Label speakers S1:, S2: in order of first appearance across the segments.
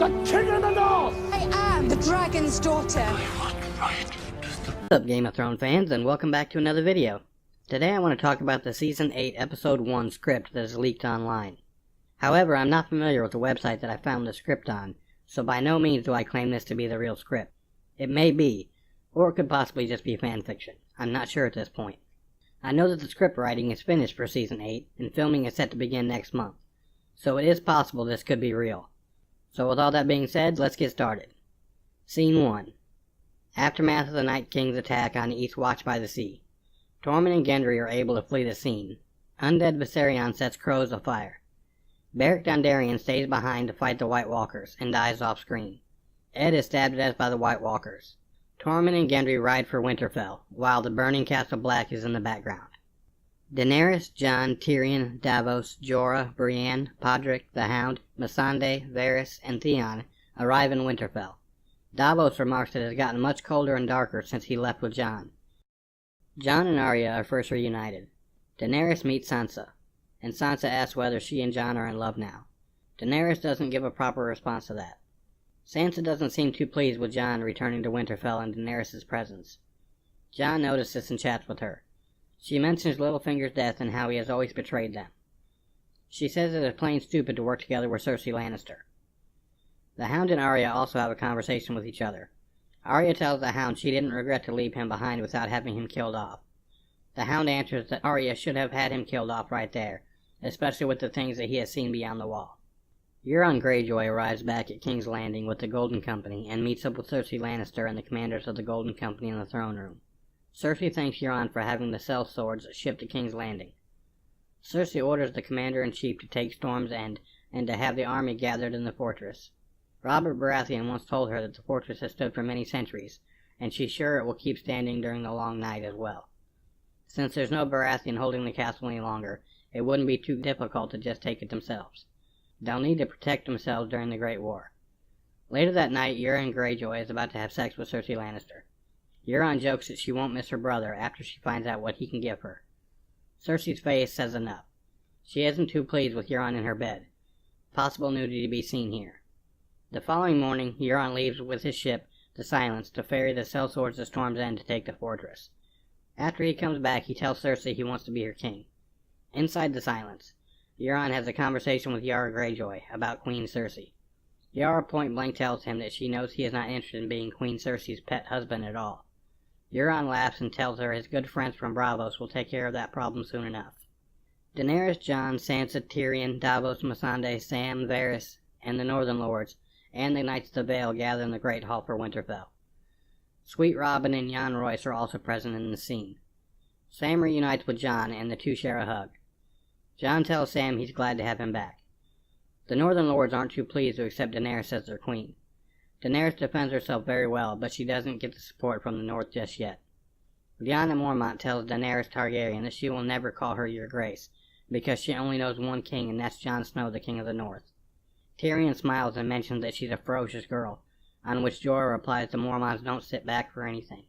S1: The King of the North!
S2: I am the dragon's daughter.
S3: What's up, Game of Thrones fans, and welcome back to another video. Today I want to talk about the Season 8 Episode 1 script that is leaked online. However, I'm not familiar with the website that I found the script on, so by no means do I claim this to be the real script. It may be, or it could possibly just be fanfiction. I'm not sure at this point. I know that the script writing is finished for Season 8, and filming is set to begin next month, so it is possible this could be real. So with all that being said, let's get started. Scene 1. Aftermath of the Night King's attack on the East Watch by the Sea. Tormund and Gendry are able to flee the scene. Undead Viserion sets crows afire. Beric Dondarrion stays behind to fight the White Walkers, and dies off-screen. Ed is stabbed to death by the White Walkers. Tormund and Gendry ride for Winterfell, while the burning Castle Black is in the background. Daenerys, Jon, Tyrion, Davos, Jorah, Brienne, Podrick, the Hound, Missandei, Varys, and Theon arrive in Winterfell. Davos remarks that it has gotten much colder and darker since he left with Jon. Jon and Arya are first reunited. Daenerys meets Sansa, and Sansa asks whether she and Jon are in love now. Daenerys doesn't give a proper response to that. Sansa doesn't seem too pleased with Jon returning to Winterfell in Daenerys' presence. Jon notices and chats with her. She mentions Littlefinger's death and how he has always betrayed them. She says it is plain stupid to work together with Cersei Lannister. The Hound and Arya also have a conversation with each other. Arya tells the Hound she didn't regret to leave him behind without having him killed off. The Hound answers that Arya should have had him killed off right there, especially with the things that he has seen beyond the wall. Euron Greyjoy arrives back at King's Landing with the Golden Company and meets up with Cersei Lannister and the commanders of the Golden Company in the throne room. Cersei thanks Euron for having the sellswords shipped to King's Landing. Cersei orders the commander-in-chief to take Storm's End and to have the army gathered in the fortress. Robert Baratheon once told her that the fortress has stood for many centuries, and she's sure it will keep standing during the long night as well. Since there's no Baratheon holding the castle any longer, it wouldn't be too difficult to just take it themselves. They'll need to protect themselves during the Great War. Later that night, Euron Greyjoy is about to have sex with Cersei Lannister. Euron jokes that she won't miss her brother after she finds out what he can give her. Cersei's face says enough. She isn't too pleased with Euron in her bed. Possible nudity to be seen here. The following morning, Euron leaves with his ship, the Silence, to ferry the sellswords to Storm's End to take the fortress. After he comes back, he tells Cersei he wants to be her king. Inside the Silence, Euron has a conversation with Yara Greyjoy about Queen Cersei. Yara point-blank tells him that she knows he is not interested in being Queen Cersei's pet husband at all. Euron laughs and tells her his good friends from Braavos will take care of that problem soon enough. Daenerys, Jon, Sansa, Tyrion, Davos, Missandei, Sam, Varys, and the Northern Lords, and the Knights of the Vale gather in the Great Hall for Winterfell. Sweet Robin and Jon Royce are also present in the scene. Sam reunites with Jon, and the two share a hug. Jon tells Sam he's glad to have him back. The Northern Lords aren't too pleased to accept Daenerys as their queen. Daenerys defends herself very well, but she doesn't get the support from the North just yet. Lyanna Mormont tells Daenerys Targaryen that she will never call her Your Grace, because she only knows one king, and that's Jon Snow, the King of the North. Tyrion smiles and mentions that she's a ferocious girl, on which Jorah replies the Mormonts don't sit back for anything.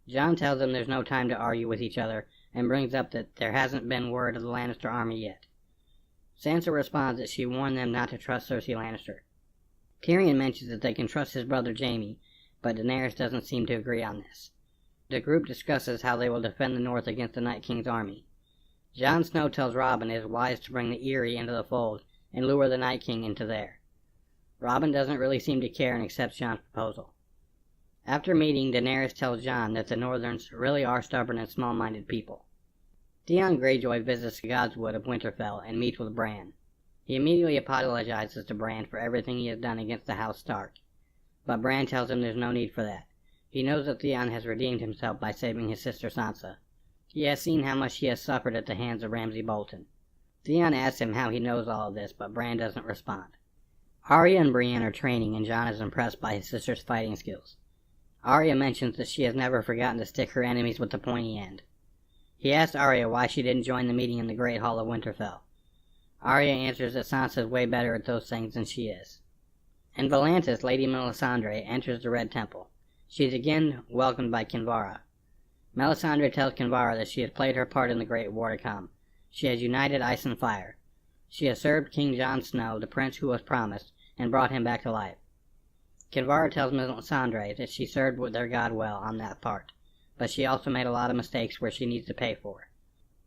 S3: Jon tells them there's no time to argue with each other, and brings up that there hasn't been word of the Lannister army yet. Sansa responds that she warned them not to trust Cersei Lannister. Tyrion mentions that they can trust his brother Jaime, but Daenerys doesn't seem to agree on this. The group discusses how they will defend the North against the Night King's army. Jon Snow tells Robin it is wise to bring the Eyrie into the fold and lure the Night King into there. Robin doesn't really seem to care and accepts Jon's proposal. After meeting, Daenerys tells Jon that the Northerns really are stubborn and small-minded people. Theon Greyjoy visits the Godswood of Winterfell and meets with Bran. He immediately apologizes to Bran for everything he has done against the House Stark, but Bran tells him there's no need for that. He knows that Theon has redeemed himself by saving his sister Sansa. He has seen how much he has suffered at the hands of Ramsay Bolton. Theon asks him how he knows all of this, but Bran doesn't respond. Arya and Brienne are training, and Jon is impressed by his sister's fighting skills. Arya mentions that she has never forgotten to stick her enemies with the pointy end. He asks Arya why she didn't join the meeting in the Great Hall of Winterfell. Arya answers that Sansa is way better at those things than she is. In Volantis, Lady Melisandre enters the Red Temple. She is again welcomed by Kinvara. Melisandre tells Kinvara that she has played her part in the Great War to come. She has united ice and fire. She has served King Jon Snow, the prince who was promised, and brought him back to life. Kinvara tells Melisandre that she served with their god well on that part, but she also made a lot of mistakes where she needs to pay for.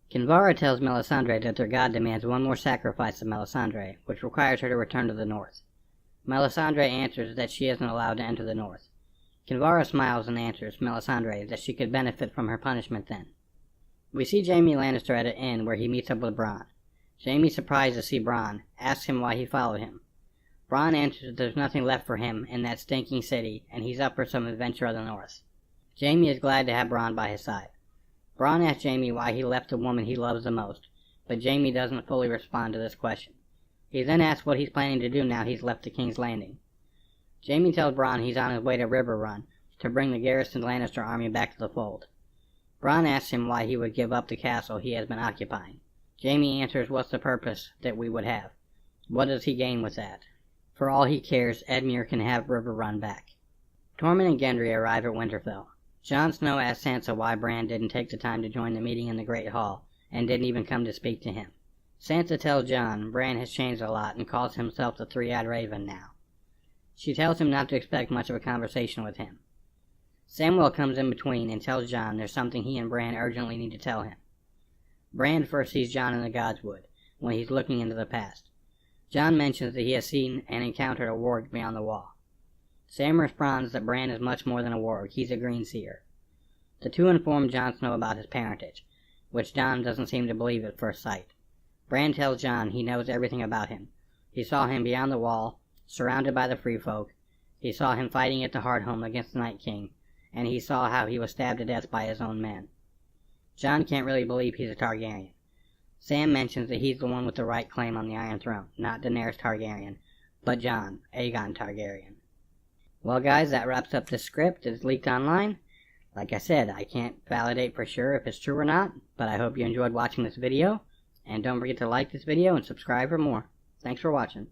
S3: Kinvara tells Melisandre that their god demands one more sacrifice of Melisandre, which requires her to return to the north. Melisandre answers that she isn't allowed to enter the north. Kinvara smiles and answers Melisandre that she could benefit from her punishment then. We see Jaime Lannister at an inn where he meets up with Bronn. Jaime's surprised to see Bronn, asks him why he followed him. Bronn answers that there's nothing left for him in that stinking city, and he's up for some adventure of the north. Jaime is glad to have Bronn by his side. Bronn asks Jaime why he left the woman he loves the most, but Jaime doesn't fully respond to this question. He then asks what he's planning to do now he's left the King's Landing. Jaime tells Bronn he's on his way to Riverrun to bring the garrisoned Lannister army back to the fold. Bronn asks him why he would give up the castle he has been occupying. Jaime answers what's the purpose that we would have. What does he gain with that? For all he cares, Edmure can have Riverrun back. Tormund and Gendry arrive at Winterfell. Jon Snow asks Sansa why Bran didn't take the time to join the meeting in the Great Hall, and didn't even come to speak to him. Sansa tells Jon Bran has changed a lot and calls himself the Three-Eyed Raven now. She tells him not to expect much of a conversation with him. Samwell comes in between and tells Jon there's something he and Bran urgently need to tell him. Bran first sees Jon in the Godswood, when he's looking into the past. Jon mentions that he has seen and encountered a warg beyond the wall. Sam responds that Bran is much more than a warg, he's a Greenseer. The two inform Jon Snow about his parentage, which Jon doesn't seem to believe at first sight. Bran tells Jon he knows everything about him. He saw him beyond the wall, surrounded by the Free Folk. He saw him fighting at the Hardhome against the Night King, and he saw how he was stabbed to death by his own men. Jon can't really believe he's a Targaryen. Sam mentions that he's the one with the right claim on the Iron Throne, not Daenerys Targaryen, but Jon, Aegon Targaryen. Well guys, that wraps up this script. It's leaked online. Like I said, I can't validate for sure if it's true or not, but I hope you enjoyed watching this video, and don't forget to like this video and subscribe for more. Thanks for watching.